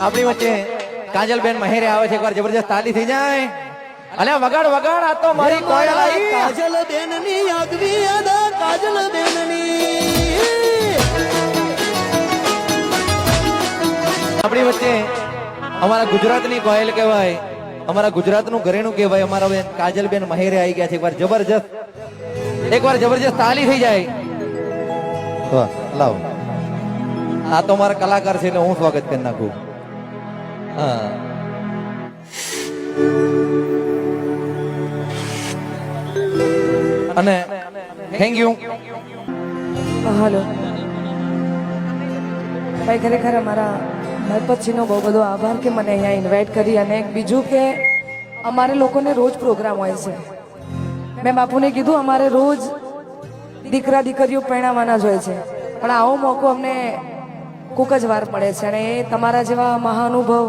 આપણી વચ્ચે કાજલબેન મહેરે આવે છે, એકવાર જબરજસ્ત તાલી થઈ જાય. અલે વગાડ વગાડ, આ તો મારી કોયલ આવી. કાજલબેન ની આગવી અદા, કાજલબેન ની આપણી વચ્ચે અમારા ગુજરાતની કોયલ કહેવાય, અમારા ગુજરાતનું ઘરેણું કહેવાય, અમારા બેન કાજલબેન મહેરે આવી ગયા છે. એકવાર જબરજસ્ત તાલી થઈ જાય. વાહ, લાવ. આ તો મારા કલાકાર છે એટલે હું સ્વાગત કરી નાખું. હા, અને થેન્ક યુ. હાલો ભાઈ, ખરેખર અમારા નરપતસિંહનો બહુ બધો આભાર કે મને અહીંયા ઇન્વાઇટ કરી. અને બીજું કે અમારે લોકોને રોજ પ્રોગ્રામ હોય છે. મેં બાપુને કીધું અમારે રોજ દીકરા દીકરીઓ પરણાવવાના જ હોય છે, પણ આવો મોકો અમને કોક જ વાર મળે છે. અને એ તમારા જેવા મહાનુભવ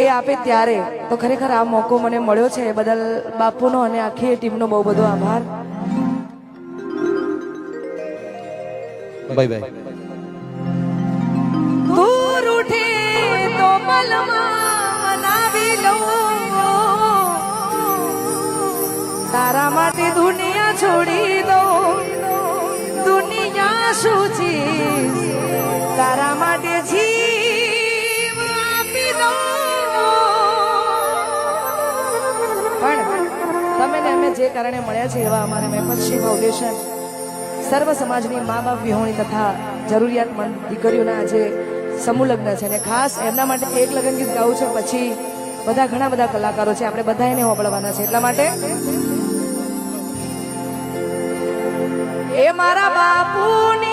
એ આપે ત્યારે તો ખરેખર આ મોકો મને મળ્યો છે એ બદલ બાપુનો અને આખી ટીમનો બહુ બધો આભાર. Bye bye. દૂર ઉઠે તો પલમાં મનાવી લઉં, તારા માટે દુનિયા છોડી દઉં. દુનિયા શું છે, તારા માટે જીવ આપી દઉં. પણ તમે ને અમે જે કારણે મળ્યા છે એવા અમારા મેપતસિંહ ફાઉન્ડેશન સર્વ સમાજની મા બાપ વિહોણી તથા જરૂરિયાતમંદ દીકરીઓના આજે સમૂહ લગ્ન છે. અને ખાસ એમના માટે એક લગ્ન ગીત ગાવું છે, પછી બધા ઘણા બધા કલાકારો છે, આપણે બધા એને હોબળવાના છે. એટલા માટે એ મારા બાપુની